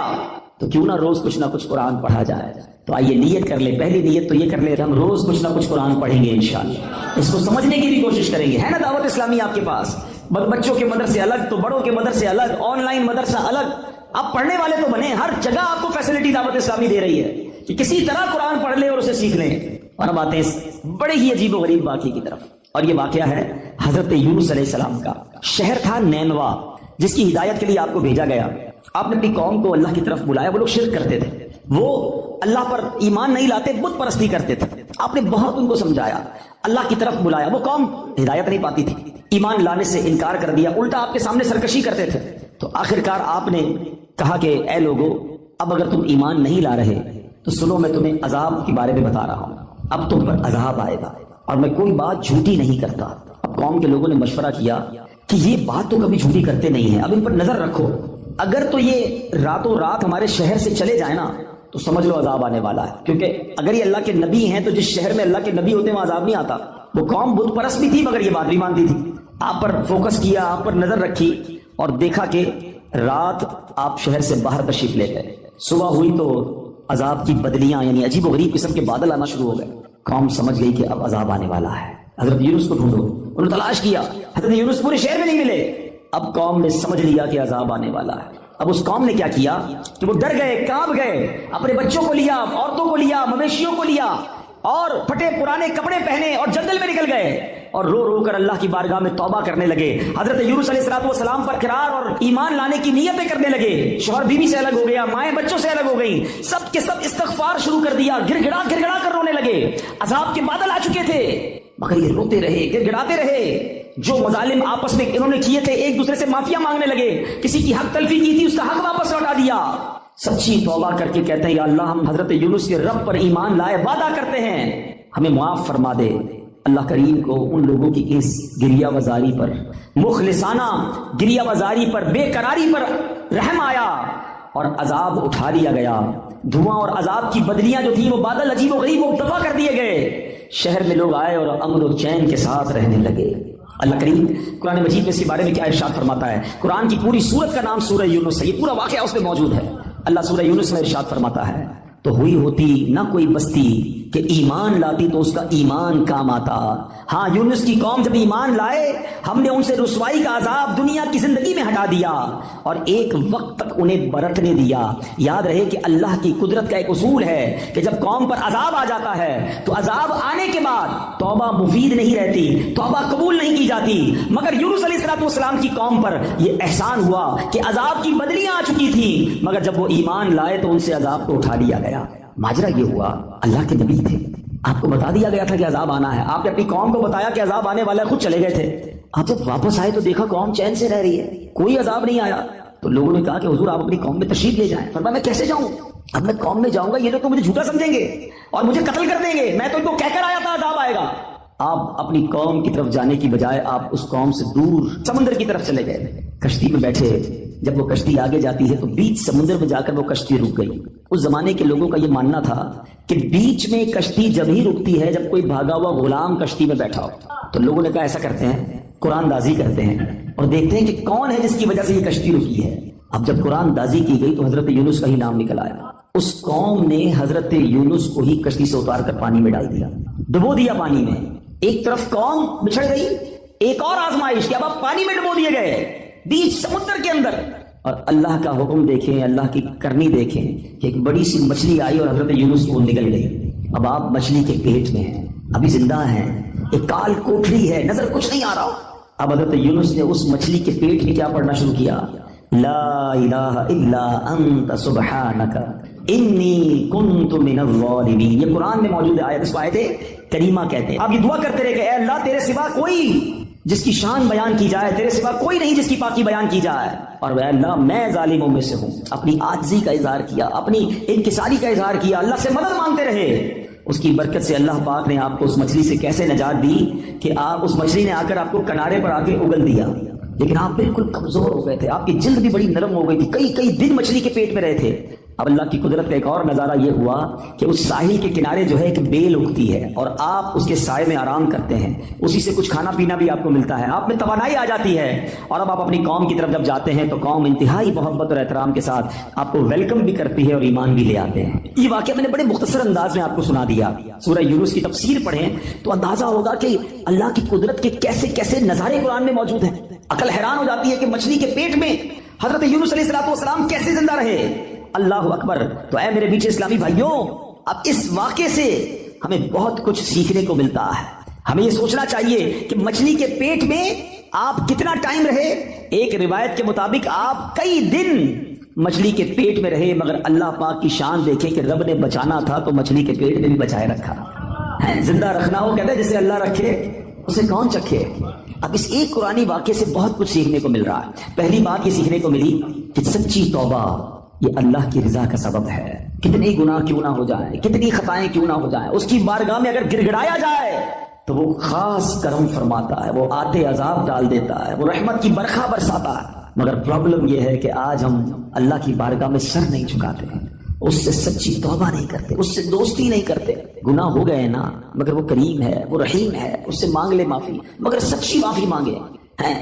تو کیوں نہ روز کچھ نہ کچھ قرآن پڑھا جائے. تو آئیے نیت کر لیں, پہلی نیت تو یہ کر لیں کہ ہم روز کچھ نہ کچھ قرآن پڑھیں گے انشاءاللہ. اس کو سمجھنے کی بھی کوشش کریں گے. ہے نا دعوت اسلامی آپ کے پاس, بچوں کے مدرسے الگ تو بڑوں کے مدرسے الگ, آن لائن مدرسہ الگ. آپ پڑھنے والے تو بنے, ہر جگہ آپ کو فیسلٹی دعوت اسلامی دے رہی ہے کہ کسی طرح قرآن پڑھ لیں اور اسے سیکھ لیں. اور اب آتے ہیں بڑے ہی عجیب و غریب واقعے کی طرف, اور یہ واقعہ ہے حضرت یونس علیہ السلام کا. شہر تھا نینوا, جس کی ہدایت کے لیے آپ کو بھیجا گیا. آپ نے اپنی قوم کو اللہ کی طرف بلایا. وہ لوگ شرک کرتے تھے, وہ اللہ پر ایمان نہیں لاتے, بت پرستی کرتے تھے. آپ نے بہت ان کو سمجھایا, اللہ کی طرف بلایا. وہ قوم ہدایت نہیں پاتی تھی, ایمان لانے سے انکار کر دیا, الٹا آپ کے سامنے سرکشی کرتے تھے. تو آخرکار آپ نے کہا کہ اے لوگو, اب اگر تم ایمان نہیں لا رہے تو سنو, میں تمہیں عذاب کے بارے میں بتا رہا ہوں. اب تم پر عذاب آئے گا, اور میں کوئی بات جھوٹی نہیں کرتا. اب قوم کے لوگوں نے مشورہ کیا کہ یہ بات تو کبھی جھوٹی کرتے نہیں ہیں, اب ان پر نظر رکھو. اگر تو یہ راتوں رات ہمارے شہر سے چلے جائیں نا تو سمجھ لو عذاب آنے والا ہے. کیونکہ اگر یہ اللہ کے نبی ہیں تو جس شہر میں اللہ کے نبی ہوتے ہیں وہاں عذاب نہیں آتا. وہ قوم بت پرست بھی تھی مگر یہ بات بھی مانتی تھی. آپ پر فوکس کیا, آپ پر نظر رکھی, اور دیکھا کہ رات آپ شہر سے باہر تشریف لے گئے. صبح ہوئی تو عذاب کی بدلیاں, یعنی عجیب و غریب قسم کے بادل آنا شروع ہو گئے. قوم سمجھ گئی کہ اب عذاب آنے والا ہے. حضرت یونس کو ڈھونڈو. انہوں نے تلاش کیا, حضرت یونس پورے شہر میں نہیں ملے. اب قوم نے سمجھ لیا کہ عذاب آنے والا ہے. اب اس قوم نے کیا کیا کہ وہ ڈر گئے, کانپ گئے, اپنے بچوں کو لیا, عورتوں کو لیا, مویشیوں کو لیا, اور پھٹے پرانے کپڑے پہنے اور جنگل میں نکل گئے اور رو رو کر اللہ کی بارگاہ میں توبہ کرنے لگے. حضرت یونس علیہ السلام پر قرار اور ایمان لانے کی نیتیں کرنے لگے. شوہر بیوی سے الگ ہو گیا, مائیں بچوں سے الگ ہو گئیں, سب کے سب استغفار شروع کر دیا, گر گڑا کر رونے لگے. عذاب کے بادل آ چکے تھے مگر یہ روتے رہے, گر گڑاتے رہے. جو مظالم آپس میں انہوں نے کیے تھے ایک دوسرے سے معافیا مانگنے لگے. کسی کی حق تلفی کی تھی اس کا حق واپس لوٹا دیا. سچی توبہ کر کے کہتے ہیں یا اللہ ہم حضرت یونس کے رب پر ایمان لائے, وعدہ کرتے ہیں ہمیں معاف فرما دے. اللہ کریم کو ان لوگوں کی اس گریہ وزاری پر, مخلصانہ گریہ وزاری پر, بے قراری پر رحم آیا اور عذاب اٹھا لیا گیا. دھواں اور عذاب کی بدلیاں جو تھیں وہ بادل عجیب و غریب وہ دفع کر دیے گئے. شہر میں لوگ آئے اور امن و چین کے ساتھ رہنے لگے. اللہ کریم قرآن مجید میں اس کے بارے میں کیا ارشاد فرماتا ہے؟ قرآن کی پوری سورت کا نام سورہ یونس ہے, یہ پورا واقعہ اس میں موجود ہے. اللہ سورہ یونس میں ارشاد فرماتا ہے تو ہوئی ہوتی نہ کوئی بستی کہ ایمان لاتی تو اس کا ایمان کام آتا. ہاں یونس کی قوم جب ایمان لائے ہم نے ان سے رسوائی کا عذاب دنیا کی زندگی میں ہٹا دیا اور ایک وقت تک انہیں برتنے دیا. یاد رہے کہ اللہ کی قدرت کا ایک اصول ہے کہ جب قوم پر عذاب آ جاتا ہے تو عذاب آنے کے بعد توبہ مفید نہیں رہتی, توبہ قبول نہیں کی جاتی. مگر یونس علیہ السلام کی قوم پر یہ احسان ہوا کہ عذاب کی بدلیاں آ چکی تھی مگر جب وہ ایمان لائے تو ان سے عذاب کو اٹھا لیا گیا. ماجرا یہ ہوا, اللہ کے نبی تھے, آپ کو بتا دیا گیا تھا کہ عذاب آنا ہے, آپ نے اپنی قوم کو بتایا کہ عذاب آنے والا ہے, خود چلے گئے تھے. آپ جب واپس آئے تو دیکھا قوم چین سے رہ رہی ہے, کوئی عذاب نہیں آیا. تو لوگوں نے کہا کہ حضور آپ اپنی قوم میں تشریف لے جائیں. فرمایا میں کیسے جاؤں, اب میں قوم میں جاؤں گا یہ لوگ تو مجھے جھوٹا سمجھیں گے اور مجھے قتل کر دیں گے, میں تو ان کو کہہ کر آیا تھا عذاب آئے گا. آپ اپنی قوم کی طرف جانے کی بجائے آپ اس قوم سے دور سمندر کی طرف چلے گئے, کشتی میں بیٹھے. جب وہ کشتی آگے جاتی ہے تو بیچ سمندر میں جا کر وہ کشتی رک گئی. اس زمانے کے لوگوں کا یہ ماننا تھا کہ بیچ میں کشتی جب ہی رکتی ہے جب کوئی بھاگا ہوا غلام کشتی میں بیٹھا ہو. تو لوگوں نے کہا ایسا کرتے ہیں, قرآن دازی کرتے ہیں اور دیکھتے ہیں کہ کون ہے جس کی وجہ سے یہ کشتی رکی ہے. اب جب قرآن دازی کی گئی تو حضرت یونس کا ہی نام نکل آیا. اس قوم نے حضرت یونس کو ہی کشتی سے اتار کر پانی میں ڈال دیا, ڈبو دیا پانی میں. ایک طرف قوم بچھڑ گئی, ایک اور آزمائش کہ اب آپ پانی میں ڈبو دیے گئے بیچ سمندر کے اندر. اور اللہ کا حکم دیکھیں, اللہ کی کرنی دیکھیں کہ ایک بڑی سی مچھلی آئی اور حضرت یونس کو نگل گئی. اب آپ مچھلی کے پیٹ میں ہیں, ابھی زندہ ہیں, ایک کال کوٹری ہے, نظر کچھ نہیں آ رہا. اب حضرت یونس نے اس مچھلی کے پیٹ میں کیا پڑھنا شروع کیا, لا الہ الا انت سبحانک انی کنت من الظالمین. یہ قرآن میں موجود ہے آیت, اس کو آیت کریمہ کہتے ہیں. آپ یہ دعا کرتے رہے کہ اے اللہ تیرے سوا کوئی جس کی شان بیان کی جائے, تیرے سوا کوئی نہیں جس کی پاکی بیان کی جائے. اور اے اللہ میں ظالموں میں سے ہوں. اپنی عاجزی کا اظہار کیا, اپنی انکساری کا اظہار کیا, اللہ سے مدد مانگتے رہے. اس کی برکت سے اللہ پاک نے آپ کو اس مچھلی سے کیسے نجات دی کہ آپ اس مچھلی نے آ کر آپ کو کنارے پر آ کے اگل دیا. لیکن آپ بالکل کمزور ہو گئے تھے, آپ کی جلد بھی بڑی نرم ہو گئی تھی, کئی دن مچھلی کے پیٹ میں رہے تھے. اب اللہ کی قدرت کا ایک اور نظارہ یہ ہوا کہ اس ساحل کے کنارے جو ہے ایک بیل اگتی ہے اور آپ اس کے سائے میں آرام کرتے ہیں, اسی سے کچھ کھانا پینا بھی آپ کو ملتا ہے, آپ میں توانائی آ جاتی ہے. اور اب آپ اپنی قوم کی طرف جب جاتے ہیں تو قوم انتہائی محبت اور احترام کے ساتھ آپ کو ویلکم بھی کرتی ہے اور ایمان بھی لے آتے ہیں. یہ واقعہ میں نے بڑے مختصر انداز میں آپ کو سنا دیا. سورہ یونس کی تفسیر پڑھیں تو اندازہ ہوگا کہ اللہ کی قدرت کے کیسے کیسے نظارے قرآن میں موجود ہیں. عقل حیران ہو جاتی ہے کہ مچھلی کے پیٹ میں حضرت یونس علیہ السلام کیسے زندہ رہے. اللہ اکبر. تو اے میرے بیچے اسلامی بھائیوں, اب اس واقعے سے ہمیں بہت کچھ سیکھنے کو ملتا ہے. ہمیں یہ سوچنا چاہیے کہ مچھلی کے پیٹ میں آپ کتنا ٹائم رہے. ایک روایت کے مطابق آپ کئی دن مچھلی کے پیٹ میں رہے, مگر اللہ پاک کی شان دیکھیں کہ رب نے بچانا تھا تو مچھلی کے پیٹ میں بھی بچائے رکھا ہے. زندہ رکھنا ہو کہتے ہیں جسے اللہ رکھے اسے کون چکھے. اب اس ایک قرآنی واقعے سے بہت کچھ سیکھنے کو مل رہا ہے. پہلی بات یہ سیکھنے کو ملی کہ سچی توبہ یہ اللہ کی رضا کا سبب ہے. کتنی گناہ کیوں نہ ہو جائیں, کتنی خطائیں کیوں نہ ہو جائیں, اس کی بارگاہ میں اگر گر گڑایا جائے تو وہ خاص کرم فرماتا ہے, وہ آتے عذاب ڈال دیتا ہے, وہ رحمت کی برکھا برساتا ہے. مگر پرابلم یہ ہے کہ آج ہم اللہ کی بارگاہ میں سر نہیں جھکاتے, اس سے سچی توبہ نہیں کرتے, اس سے دوستی نہیں کرتے. گناہ ہو گئے نا, مگر وہ کریم ہے, وہ رحیم ہے, اس سے مانگ لے معافی, مگر سچی معافی مانگے.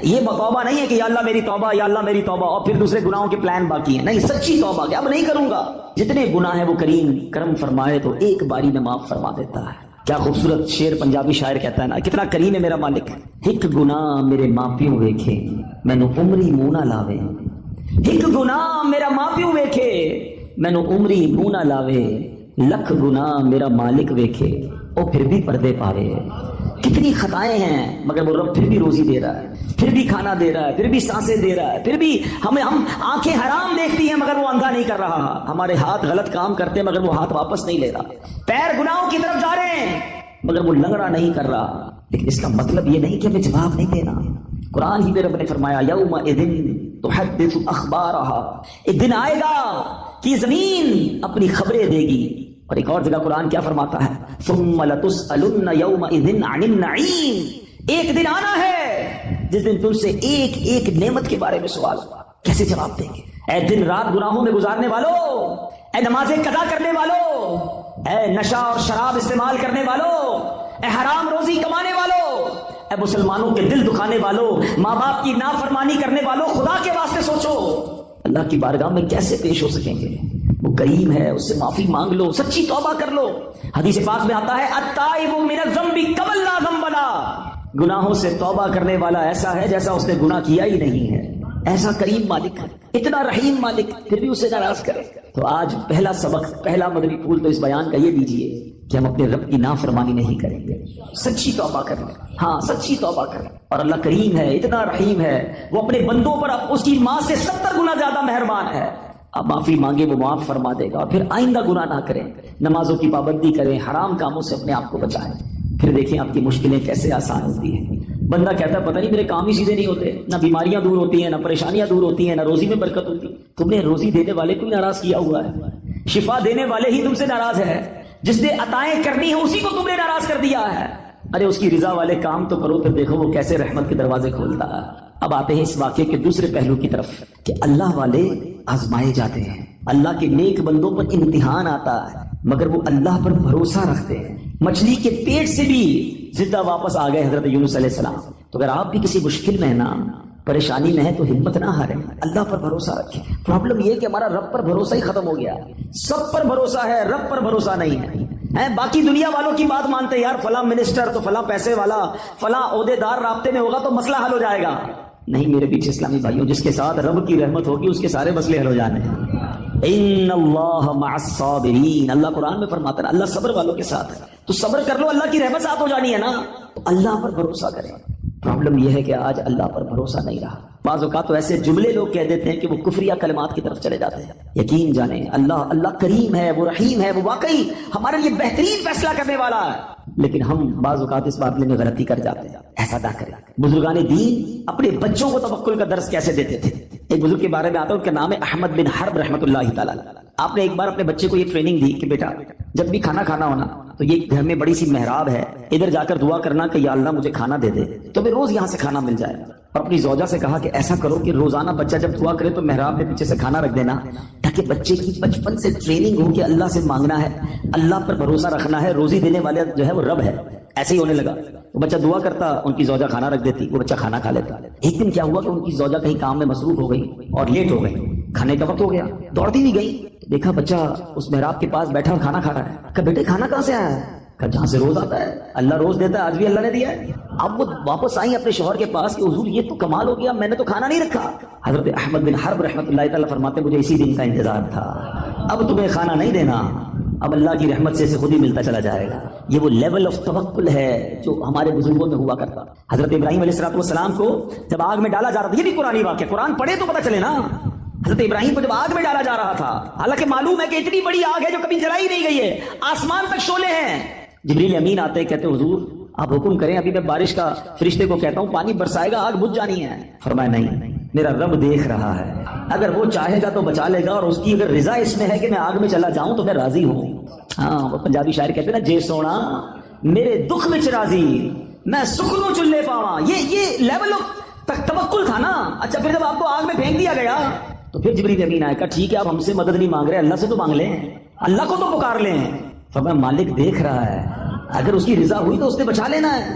یہ توبہ نہیں ہے کہ یا اللہ میری توبہ, یا اللہ میری توبہ, اور پھر دوسرے گناہوں کے پلان باقی ہیں. نہیں, سچی توبہ کہ اب نہیں کروں گا. جتنے گناہ ہیں وہ کریم کرم فرمائے تو ایک باری میں معاف فرما دیتا ہے. کیا خوبصورت شعر پنجابی شاعر کہتا ہے نا, کتنا کریم ہے میرا مالک. ایک گناہ میرے ماں پیو ویکھے مینوں عمری منہ نہ لاوے, ایک گناہ میرا ماں پیو ویکھے مینوں عمری منہ نہ لاوے, لکھ گناہ میرا مالک ویکھے اور پھر بھی پردے پا رہے ہیں. کتنی خطائیں ہیں مگر وہ رب پھر بھی روزی دے رہا ہے, پھر بھی کھانا دے رہا ہے, پھر بھی سانسیں دے رہا ہے, پھر بھی ہم آنکھیں حرام دیکھتی ہیں مگر وہ اندھا نہیں کر رہا, ہمارے ہاتھ غلط کام کرتے ہیں مگر وہ ہاتھ واپس نہیں لے رہا, پیر گناہوں کی طرف جا رہے ہیں مگر وہ لنگڑا نہیں کر رہا. لیکن اس کا مطلب یہ نہیں کہ ہمیں جواب نہیں دینا. قرآن ہی میں رب نے فرمایا یومئذ تحدث اخبارها, ایک دن آئے گا کہ زمین اپنی خبریں دے گی. اور ایک اور جگہ قرآن کیا فرماتا ہے, ثم لتسألن یومئذ عن النعیم, ایک دن آنا ہے جس دن تم سے ایک ایک نعمت کے بارے میں سوال ہوگا. کیسے جواب دیں گے؟ اے دن رات گناہوں میں گزارنے والوں, اے نمازیں قضا کرنے والوں, اے نشہ اور شراب استعمال کرنے والوں, اے حرام روزی کمانے والوں, اے مسلمانوں کے دل دکھانے والوں, ماں باپ کی نافرمانی کرنے والوں, خدا کے واسطے سوچو اللہ کی بارگاہ میں کیسے پیش ہو سکیں گے. وہ کریم ہے, اس سے معافی مانگ لو, سچی توبہ کر لو. حدیث پاک میں آتا ہے التائب من الذنب کمن لا ذنب له, گناہوں سے توبہ کرنے والا ایسا ہے جیسا اس نے گناہ کیا ہی نہیں ہے. ایسا کریم مالک ہے, اتنا رحیم مالک, پھر بھی اسے ناراض کرے. تو آج پہلا سبق, پہلا مدنی پھول تو اس بیان کا یہ دیجئے کہ ہم اپنے رب کی نافرمانی نہیں کریں گے, سچی توبہ کریں. ہاں سچی توبہ کریں. اور اللہ کریم ہے, اتنا رحیم ہے, وہ اپنے بندوں پر اس کی ماں سے 70 گنا زیادہ مہربان ہے. اب معافی مانگے وہ معاف فرما دے گا. پھر آئندہ گناہ نہ کریں, نمازوں کی پابندی کریں, حرام کاموں سے اپنے آپ کو بچائیں. پھر دیکھیں آپ کی مشکلیں کیسے آسان ہوتی ہیں. بندہ کہتا ہے پتہ نہیں میرے کام ہی سیدھے نہیں ہوتے, نہ بیماریاں دور ہوتی ہیں, نہ پریشانیاں دور ہوتی ہیں, نہ روزی میں برکت ہوتی. تم نے روزی دینے والے کو ہی ناراض کیا ہوا ہے, شفا دینے والے ہی تم سے ناراض ہے, جس نے عطائیں کرنی ہیں اسی کو تم نے ناراض کر دیا ہے. ارے اس کی رضا والے کام تو کرو, پھر دیکھو وہ کیسے رحمت کے دروازے کھولتا ہے. اب آتے ہیں اس واقعے کے دوسرے پہلو کی طرف کہ اللہ والے آزمائے جاتے ہیں, اللہ کے نیک بندوں پر امتحان آتا ہے مگر وہ اللہ پر بھروسہ رکھتے ہیں. مچھلی کے پیٹ سے بھی زندہ واپس آ گئے حضرت یونس علیہ السلام. تو اگر آپ بھی کسی مشکل میں ہیں نا, پریشانی میں ہے تو ہمت نہ ہاریں, اللہ پر بھروسہ رکھیں. پرابلم یہ ہے کہ ہمارا رب پر بھروسہ ہی ختم ہو گیا. سب پر بھروسہ ہے, رب پر بھروسہ نہیں ہے. باقی دنیا والوں کی بات مانتے ہیں, یار فلاں منسٹر تو فلاں پیسے والا, فلاں عہدے دار رابطے میں ہوگا تو مسئلہ حل ہو جائے گا. نہیں میرے پیچھے اسلامی بھائیوں, جس کے ساتھ رب کی رحمت ہوگی اس کے سارے مسئلے حل ہو جانے ہیں. ان اللہ مع الصابرین, اللہ قرآن میں فرماتا ہے اللہ صبر والوں کے ساتھ ہے. تو صبر کر لو, اللہ کی رحمت ساتھ ہو جانی ہے نا, تو اللہ پر بھروسہ کریں. پرابلم یہ ہے کہ آج اللہ پر بھروسہ نہیں رہا. بعض اوقات تو ایسے جملے لوگ کہہ دیتے ہیں کہ وہ کفریہ کلمات کی طرف چلے جاتے ہیں. یقین جانیں اللہ کریم ہے, وہ رحیم ہے, وہ واقعی ہمارے لیے بہترین فیصلہ کرنے والا ہے. لیکن ہم بعض اوقات اس معاملے میں غلطی کر جاتے ہیں. ایسا نہ کریں. بزرگان دین اپنے بچوں کو توکل کا درس کیسے دیتے تھے. ایک بزرگ کے بارے میں آتا ہے, ان کا نام ہے احمد بن حرب رحمۃ اللہ تعالی. آپ نے ایک بار اپنے بچے کو یہ ٹریننگ دی کہ بیٹا جب بھی کھانا کھانا ہونا تو یہ گھر میں بڑی سی محراب ہے, ادھر جا کر دعا کرنا کہ یا اللہ مجھے کھانا دے دے, تو میں روز یہاں سے کھانا مل جائے. اور اپنی زوجہ سے کہا کہ ایسا کرو کہ روزانہ بچہ جب دعا کرے تو محراب میں پیچھے سے کھانا رکھ دینا, تاکہ بچے کی بچپن سے ٹریننگ ہو کہ اللہ سے مانگنا ہے, اللہ پر بھروسہ رکھنا ہے, روزی دینے والے جو ہے وہ رب ہے. ایسے ہی ہونے لگا. وہ بچہ دعا کرتا, ان کی زوجہ کھانا رکھ دیتی, وہ بچہ کھانا کھا لیتا. ایک دن کیا ہوا کہ ان کی زوجہ کہیں کام میں مصروف ہو گئی اور لیٹ ہو گئی, کھانے کا وقت ہو گیا. دوڑتی بھی گئی, دیکھا بچہ اس محراب کے پاس بیٹھا اور کھانا کھا رہا ہے. کہا بیٹے کھانا کہاں سے آیا ہے؟ کہا جہاں سے روز آتا ہے, اللہ روز دیتا ہے, آج بھی اللہ نے دیا ہے. اب وہ واپس آئی اپنے شوہر کے پاس کہ حضور یہ تو کمال ہو گیا, میں نے تو کھانا نہیں رکھا. حضرت احمد بن حرب رحمۃ اللہ تعالی فرماتے مجھے اسی دن کا انتظار تھا, اب تمہیں کھانا نہیں دینا, اب اللہ کی رحمت سے خود ہی ملتا چلا جائے گا. یہ وہ لیول آف توکل ہے جو ہمارے بزرگوں میں ہوا کرتا. حضرت ابراہیم علیہ السلام کو جب آگ میں ڈالا جا رہا تھا, یہ بھی قرآنی واقعہ, قرآن پڑھے تو پتہ چلے نا. حضرت ابراہیم کو جب آگ میں ڈالا جا رہا تھا, حالانکہ معلوم ہے کہ اتنی بڑی آگ ہے جو کبھی جلائی نہیں گئی ہے, آسمان تک شعلے ہیں. جبریل امین آتے کہتے حضور آپ حکم کریں, ابھی میں بارش کا فرشتے کو کہتا ہوں پانی برسائے گا, آگ بجھ جانی ہے. فرمایا نہیں, میرا رب دیکھ رہا ہے, اگر وہ چاہے گا تو بچا لے گا, اور اس کی اگر رضا اس میں ہے کہ میں آگ میں چلا جاؤں تو میں راضی ہوں. ہاں وہ پنجابی شاعر کہتے ہیں نا, جے سونا میرے دکھ وچ راضی, میں سکھ نو چلے پاواں. یہ لیول آف توکل تھا نا. اچھا پھر جب آپ کو آگ میں پھینک دیا گیا تو پھر جبریل امین آئے, کہا ٹھیک ہے آپ ہم سے مدد نہیں مانگ رہے, اللہ سے تو مانگ لیں, اللہ کو تو پکار لیں. فرمایا مالک دیکھ رہا ہے, اگر اس کی رضا ہوئی تو اس نے بچا لینا ہے.